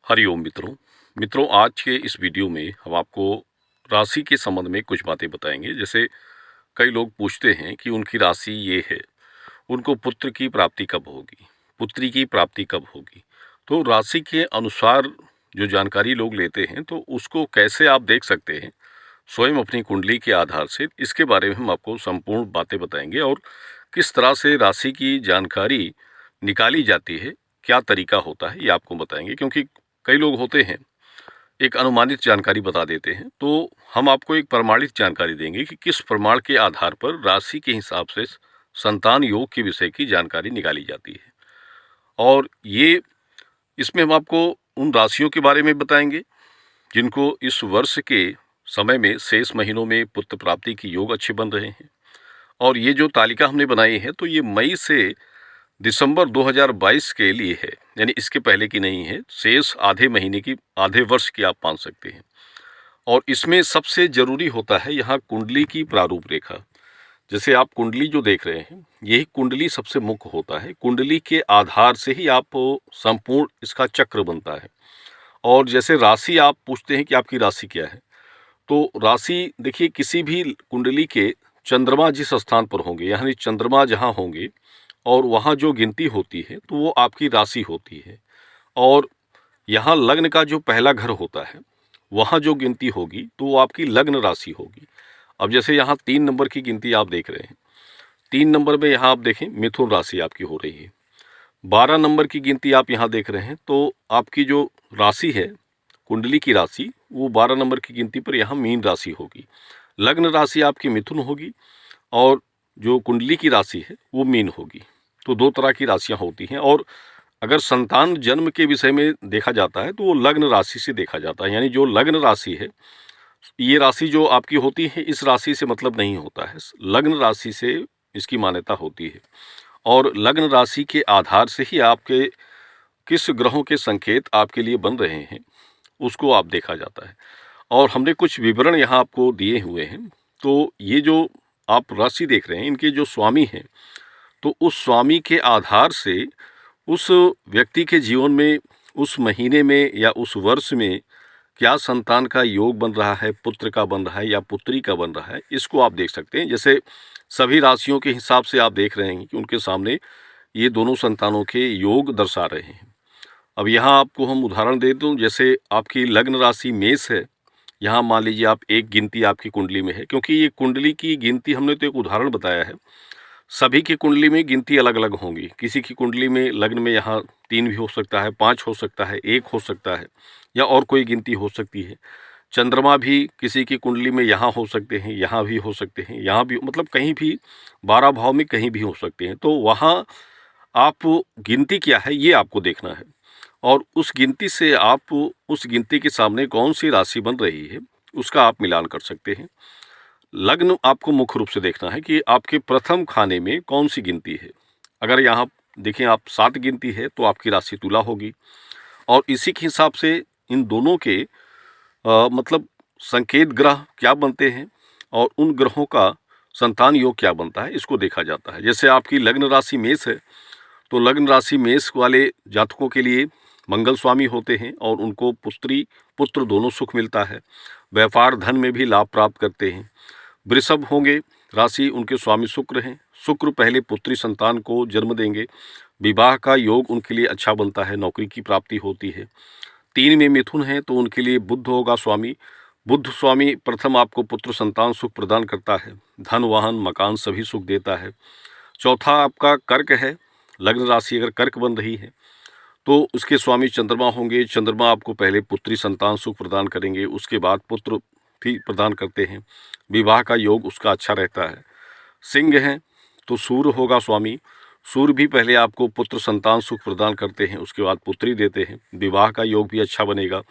हरिओम मित्रों। आज के इस वीडियो में हम आपको राशि के संबंध में कुछ बातें बताएंगे। जैसे कई लोग पूछते हैं कि उनकी राशि ये है, उनको पुत्र की प्राप्ति कब होगी, पुत्री की प्राप्ति कब होगी। तो राशि के अनुसार जो जानकारी लोग लेते हैं तो उसको कैसे आप देख सकते हैं स्वयं अपनी कुंडली के आधार से, इसके बारे में हम आपको संपूर्ण बातें बताएंगे। और किस तरह से राशि की जानकारी निकाली जाती है, क्या तरीका होता है, ये आपको बताएंगे। क्योंकि कई लोग होते हैं एक अनुमानित जानकारी बता देते हैं, तो हम आपको एक प्रमाणित जानकारी देंगे कि किस प्रमाण के आधार पर राशि के हिसाब से संतान योग के विषय की जानकारी निकाली जाती है। और ये इसमें हम आपको उन राशियों के बारे में बताएंगे जिनको इस वर्ष के समय में शेष महीनों में पुत्र प्राप्ति की योग अच्छे बन रहे हैं। और ये जो तालिका हमने बनाई है तो ये मई से दिसंबर 2022 के लिए है, यानी इसके पहले की नहीं है। शेष आधे महीने की, आधे वर्ष की आप मान सकते हैं। और इसमें सबसे जरूरी होता है यहाँ कुंडली की प्रारूप रेखा। जैसे आप कुंडली जो देख रहे हैं, यही कुंडली सबसे मुख्य होता है। कुंडली के आधार से ही आप संपूर्ण इसका चक्र बनता है। और जैसे राशि आप पूछते हैं कि आपकी राशि क्या है, तो राशि देखिए, किसी भी कुंडली के चंद्रमा जिस स्थान पर होंगे, यानी चंद्रमा जहाँ होंगे और वहाँ जो गिनती होती है तो वो आपकी राशि होती है। और यहाँ लग्न का जो पहला घर होता है, वहाँ जो गिनती होगी तो वो आपकी लग्न राशि होगी। अब जैसे यहाँ 3 नंबर की गिनती आप देख रहे हैं, 3 नंबर में यहाँ आप देखें मिथुन राशि आपकी हो रही है। 12 नंबर की गिनती आप यहाँ देख रहे हैं, तो आपकी जो राशि है, कुंडली की राशि, वो 12 नंबर की गिनती पर यहाँ मीन राशि होगी। लग्न राशि आपकी मिथुन होगी और जो कुंडली की राशि है वो मीन होगी। तो 2 तरह की राशियाँ होती हैं। और अगर संतान जन्म के विषय में देखा जाता है तो वो लग्न राशि से देखा जाता है। यानी जो लग्न राशि है, ये राशि जो आपकी होती है, इस राशि से मतलब नहीं होता है, लग्न राशि से इसकी मान्यता होती है। और लग्न राशि के आधार से ही आपके किस ग्रहों के संकेत आपके लिए बन रहे हैं उसको आप देखा जाता है। और हमने कुछ विवरण यहाँ आपको दिए हुए हैं। तो ये जो आप राशि देख रहे हैं, इनके जो स्वामी हैं, तो उस स्वामी के आधार से उस व्यक्ति के जीवन में उस महीने में या उस वर्ष में क्या संतान का योग बन रहा है, पुत्र का बन रहा है या पुत्री का बन रहा है, इसको आप देख सकते हैं। जैसे सभी राशियों के हिसाब से आप देख रहे हैं कि उनके सामने ये दोनों संतानों के योग दर्शा रहे हैं। अब यहाँ आपको हम उदाहरण दे दूँ, जैसे आपकी लग्न राशि मेष है, यहाँ मान लीजिए आप एक गिनती आपकी कुंडली में है। क्योंकि ये कुंडली की गिनती हमने तो एक उदाहरण बताया है, सभी की कुंडली में गिनती अलग अलग होंगी। किसी की कुंडली में लग्न में यहाँ 3 भी हो सकता है, 5 हो सकता है, 1 हो सकता है, या और कोई गिनती हो सकती है। चंद्रमा भी किसी की कुंडली में यहाँ हो सकते हैं, यहाँ भी हो सकते हैं, यहाँ भी, मतलब कहीं भी 12 भाव में कहीं भी हो सकते हैं। तो वहाँ आप गिनती क्या है ये आपको देखना है। और उस गिनती से आप उस गिनती के सामने कौन सी राशि बन रही है उसका आप मिलान कर सकते हैं। लग्न आपको मुख्य रूप से देखना है कि आपके प्रथम खाने में कौन सी गिनती है। अगर यहाँ देखें आप 7 गिनती है तो आपकी राशि तुला होगी। और इसी के हिसाब से इन दोनों के मतलब संकेत ग्रह क्या बनते हैं और उन ग्रहों का संतान योग क्या बनता है, इसको देखा जाता है। जैसे आपकी लग्न राशि मेष है, तो लग्न राशि मेष वाले जातकों के लिए मंगल स्वामी होते हैं और उनको पुत्री पुत्र दोनों सुख मिलता है। व्यापार धन में भी लाभ प्राप्त करते हैं। वृषभ होंगे राशि, उनके स्वामी शुक्र हैं। शुक्र पहले पुत्री संतान को जन्म देंगे। विवाह का योग उनके लिए अच्छा बनता है, नौकरी की प्राप्ति होती है। 3 में मिथुन है तो उनके लिए बुध होगा स्वामी। बुध स्वामी प्रथम आपको पुत्र संतान सुख प्रदान करता है, धन वाहन मकान सभी सुख देता है। चौथा आपका कर्क है, लग्न राशि अगर कर्क बन रही है तो उसके स्वामी चंद्रमा होंगे। चंद्रमा आपको पहले पुत्री संतान सुख प्रदान करेंगे, उसके बाद पुत्र भी प्रदान करते हैं। विवाह का योग उसका अच्छा रहता है। सिंह हैं तो सूर्य होगा स्वामी। सूर्य भी पहले आपको पुत्र संतान सुख प्रदान करते हैं, उसके बाद पुत्री देते हैं। विवाह का योग भी अच्छा बनेगा।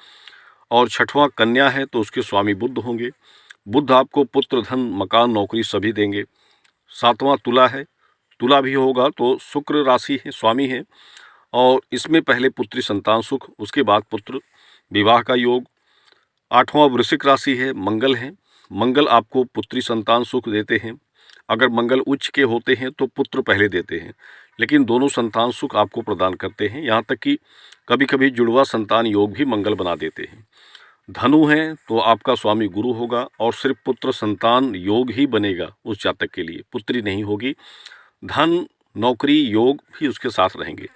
और छठवां कन्या है तो उसके स्वामी बुध होंगे। बुध आपको पुत्र धन मकान नौकरी सभी देंगे। 7वां तुला है, तुला भी होगा तो शुक्र राशि है, स्वामी है, और इसमें पहले पुत्री संतान सुख, उसके बाद पुत्र विवाह का योग। 8वां वृश्चिक राशि है, मंगल है। मंगल आपको पुत्री संतान सुख देते हैं। अगर मंगल उच्च के होते हैं तो पुत्र पहले देते हैं, लेकिन दोनों संतान सुख आपको प्रदान करते हैं। यहाँ तक कि कभी कभी जुड़वा संतान योग भी मंगल बना देते हैं। धनु है तो आपका स्वामी गुरु होगा और सिर्फ पुत्र संतान योग ही बनेगा उस जातक के लिए, पुत्री नहीं होगी। धन नौकरी योग भी उसके साथ रहेंगे।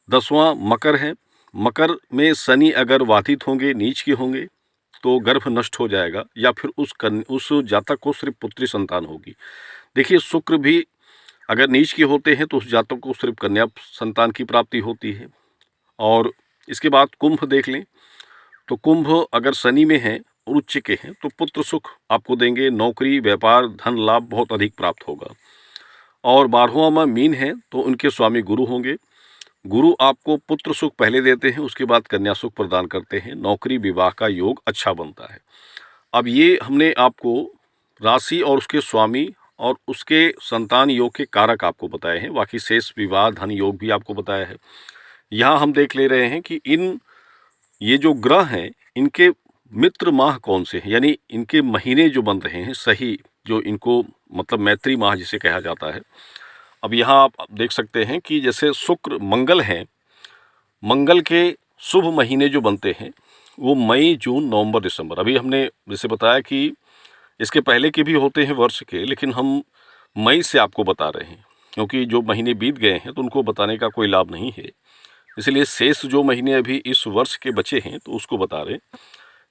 10वां मकर है। मकर में शनि अगर बाधित होंगे, नीच के होंगे, तो गर्भ नष्ट हो जाएगा या फिर उस जातक को सिर्फ पुत्री संतान होगी। देखिए, शुक्र भी अगर नीच के होते हैं तो उस जातक को सिर्फ कन्या संतान की प्राप्ति होती है। और इसके बाद कुंभ देख लें तो कुंभ अगर शनि में है और उच्च के हैं तो पुत्र सुख आपको देंगे, नौकरी व्यापार धन लाभ बहुत अधिक प्राप्त होगा। और 12वां में मीन है तो उनके स्वामी गुरु होंगे। गुरु आपको पुत्र सुख पहले देते हैं, उसके बाद कन्या सुख प्रदान करते हैं। नौकरी विवाह का योग अच्छा बनता है। अब ये हमने आपको राशि और उसके स्वामी और उसके संतान योग के कारक आपको बताए हैं, बाकी शेष विवाह धन योग भी आपको बताया है। यहाँ हम देख ले रहे हैं कि ये जो ग्रह हैं इनके मित्र माह कौन से हैं, यानी इनके महीने जो बन रहे हैं सही, जो इनको मतलब मैत्री माह जिसे कहा जाता है। अब यहाँ आप देख सकते हैं कि जैसे शुक्र मंगल हैं, मंगल के शुभ महीने जो बनते हैं वो मई जून नवंबर दिसंबर। अभी हमने जैसे बताया कि इसके पहले के भी होते हैं वर्ष के, लेकिन हम मई से आपको बता रहे हैं क्योंकि जो महीने बीत गए हैं तो उनको बताने का कोई लाभ नहीं है, इसलिए शेष जो महीने अभी इस वर्ष के बचे हैं तो उसको बता रहे हैं।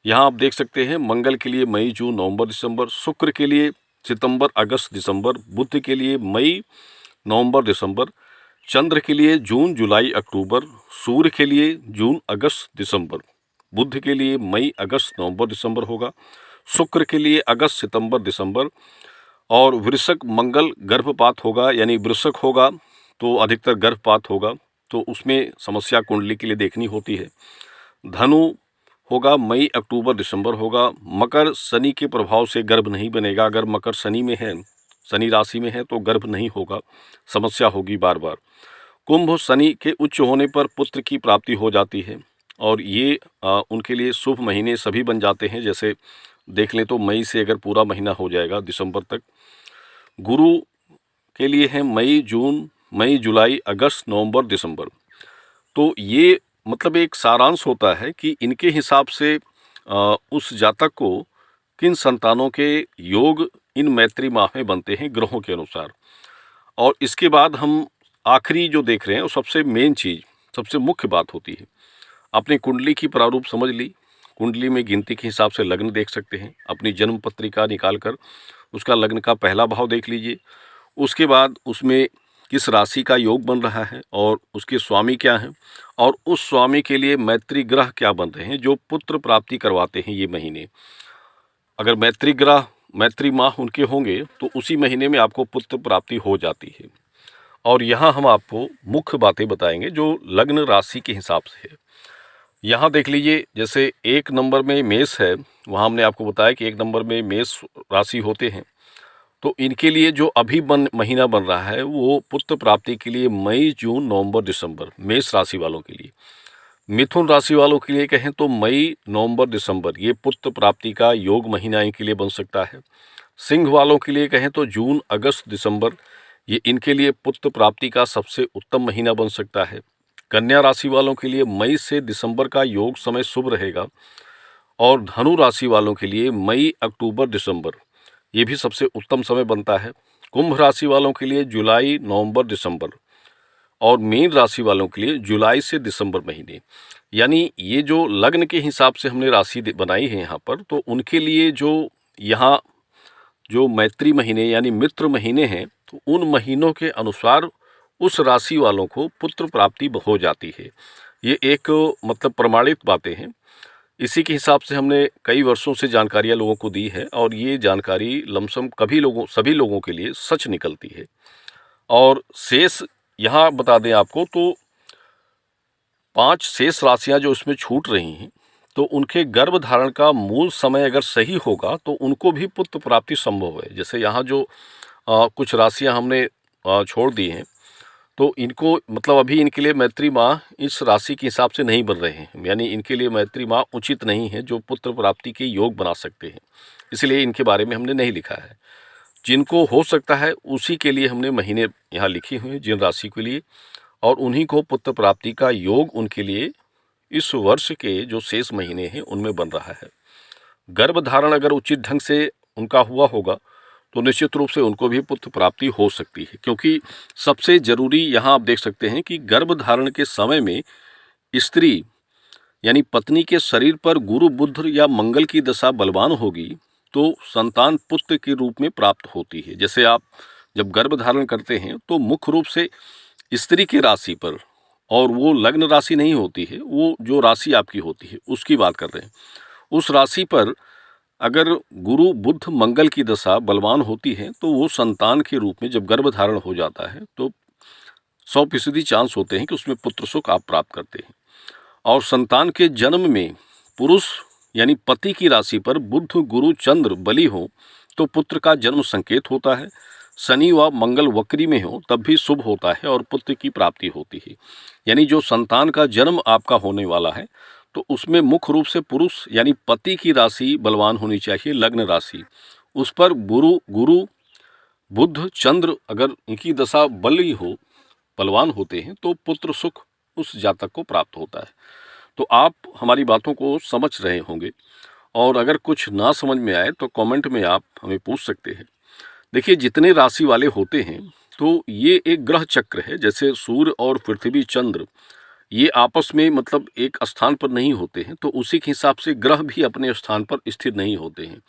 यहाँ आप देख सकते हैं मंगल के लिए मई जून नवंबर दिसंबर, शुक्र के लिए सितंबर अगस्त दिसंबर, बुध के लिए मई नवंबर दिसंबर, चंद्र के लिए जून जुलाई अक्टूबर, सूर्य के लिए जून अगस्त दिसंबर, बुध के लिए मई अगस्त नवंबर दिसंबर होगा, शुक्र के लिए अगस्त सितंबर दिसंबर। और वृश्चिक मंगल गर्भपात होगा, यानी वृश्चिक होगा तो अधिकतर गर्भपात होगा, तो उसमें समस्या कुंडली के लिए देखनी होती है। धनु होगा मई अक्टूबर दिसंबर होगा। मकर शनि के प्रभाव से गर्भ नहीं बनेगा, अगर मकर शनि में है, शनि राशि में है तो गर्भ नहीं होगा, समस्या होगी बार बार। कुंभ शनि के उच्च होने पर पुत्र की प्राप्ति हो जाती है और ये उनके लिए शुभ महीने सभी बन जाते हैं। जैसे देख लें तो मई से अगर पूरा महीना हो जाएगा दिसंबर तक। गुरु के लिए है मई जुलाई अगस्त नवंबर दिसंबर। तो ये मतलब एक सारांश होता है कि इनके हिसाब से उस जातक को किन संतानों के योग इन मैत्री माह में बनते हैं ग्रहों के अनुसार। और इसके बाद हम आखिरी जो देख रहे हैं वो सबसे मेन चीज़, सबसे मुख्य बात होती है। अपनी कुंडली की प्रारूप समझ ली, कुंडली में गिनती के हिसाब से लग्न देख सकते हैं, अपनी जन्म पत्रिका निकाल कर उसका लग्न का पहला भाव देख लीजिए। उसके बाद उसमें किस राशि का योग बन रहा है और उसके स्वामी क्या हैं और उस स्वामी के लिए मैत्री ग्रह क्या बन रहे हैं जो पुत्र प्राप्ति करवाते हैं ये महीने। अगर मैत्री ग्रह मैत्री माह उनके होंगे तो उसी महीने में आपको पुत्र प्राप्ति हो जाती है। और यहाँ हम आपको मुख्य बातें बताएंगे जो लग्न राशि के हिसाब से है। यहाँ देख लीजिए, जैसे 1 नंबर में मेष है, वहाँ हमने आपको बताया कि 1 नंबर में मेष राशि होते हैं, तो इनके लिए जो अभी महीना बन रहा है वो पुत्र प्राप्ति के लिए मई जून नवंबर दिसंबर मेष राशि वालों के लिए। मिथुन राशि वालों के लिए कहें तो मई नवंबर दिसंबर ये पुत्र प्राप्ति का योग महीना इनके लिए बन सकता है। सिंह वालों के लिए कहें तो जून अगस्त दिसंबर ये इनके लिए पुत्र प्राप्ति का सबसे उत्तम महीना बन सकता है। कन्या राशि वालों के लिए मई से दिसंबर का योग समय शुभ रहेगा। और धनु राशि वालों के लिए मई अक्टूबर दिसंबर ये भी सबसे उत्तम समय बनता है। कुंभ राशि वालों के लिए जुलाई नवंबर दिसंबर और मीन राशि वालों के लिए जुलाई से दिसंबर महीने। यानी ये जो लग्न के हिसाब से हमने राशि बनाई है यहाँ पर, तो उनके लिए जो यहाँ जो मैत्री महीने यानी मित्र महीने हैं तो उन महीनों के अनुसार उस राशि वालों को पुत्र प्राप्ति हो जाती है। ये एक मतलब प्रमाणित बातें हैं। इसी के हिसाब से हमने कई वर्षों से जानकारियाँ लोगों को दी है और ये जानकारी लमसम सभी लोगों के लिए सच निकलती है। और शेष यहाँ बता दें आपको तो 5 शेष राशियाँ जो इसमें छूट रही हैं तो उनके गर्भ धारण का मूल समय अगर सही होगा तो उनको भी पुत्र प्राप्ति संभव है। जैसे यहाँ जो कुछ राशियाँ हमने छोड़ दी हैं तो इनको मतलब अभी इनके लिए मैत्री माह इस राशि के हिसाब से नहीं बन रहे हैं, यानी इनके लिए मैत्री माह उचित नहीं है जो पुत्र प्राप्ति के योग बना सकते हैं, इसलिए इनके बारे में हमने नहीं लिखा है। जिनको हो सकता है उसी के लिए हमने महीने यहाँ लिखे हुए हैं, जिन राशि के लिए, और उन्हीं को पुत्र प्राप्ति का योग उनके लिए इस वर्ष के जो शेष महीने हैं उनमें बन रहा है। गर्भधारण अगर उचित ढंग से उनका हुआ होगा तो निश्चित रूप से उनको भी पुत्र प्राप्ति हो सकती है, क्योंकि सबसे जरूरी यहाँ आप देख सकते हैं कि गर्भधारण के समय में स्त्री यानी पत्नी के शरीर पर गुरु बुध या मंगल की दशा बलवान होगी तो संतान पुत्र के रूप में प्राप्त होती है। जैसे आप जब गर्भधारण करते हैं तो मुख्य रूप से स्त्री की राशि पर, और वो लग्न राशि नहीं होती है, वो जो राशि आपकी होती है उसकी बात कर रहे हैं, उस राशि पर अगर गुरु बुध मंगल की दशा बलवान होती है तो वो संतान के रूप में जब गर्भधारण हो जाता है तो 100% चांस होते हैं कि उसमें पुत्र सुख आप प्राप्त करते हैं। और संतान के जन्म में पुरुष यानी पति की राशि पर बुध गुरु चंद्र बली हो तो पुत्र का जन्म संकेत होता है। शनि व मंगल वक्री में हो तब भी शुभ होता है और पुत्र की प्राप्ति होती है। यानी जो संतान का जन्म आपका होने वाला है तो उसमें मुख्य रूप से पुरुष यानी पति की राशि बलवान होनी चाहिए, लग्न राशि, उस पर गुरु बुध चंद्र अगर इनकी दशा बली हो, बलवान होते हैं तो पुत्र सुख उस जातक को प्राप्त होता है। तो आप हमारी बातों को समझ रहे होंगे, और अगर कुछ ना समझ में आए तो कमेंट में आप हमें पूछ सकते हैं। देखिए, जितने राशि वाले होते हैं तो ये एक ग्रह चक्र है। जैसे सूर्य और पृथ्वी चंद्र ये आपस में मतलब एक स्थान पर नहीं होते हैं, तो उसी के हिसाब से ग्रह भी अपने स्थान पर स्थिर नहीं होते हैं।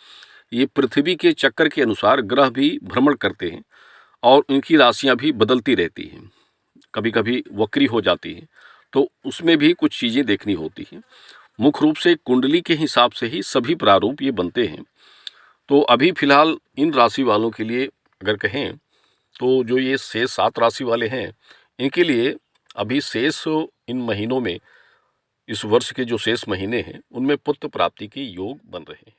ये पृथ्वी के चक्कर के अनुसार ग्रह भी भ्रमण करते हैं और इनकी राशियां भी बदलती रहती हैं, कभी कभी वक्री हो जाती हैं, तो उसमें भी कुछ चीज़ें देखनी होती हैं। मुख्य रूप से कुंडली के हिसाब से ही सभी प्रारूप ये बनते हैं। तो अभी फिलहाल इन राशि वालों के लिए अगर कहें तो जो ये शेष 7 राशि वाले हैं इनके लिए अभी शेष इन महीनों में, इस वर्ष के जो शेष महीने हैं उनमें पुत्र प्राप्ति के योग बन रहे हैं।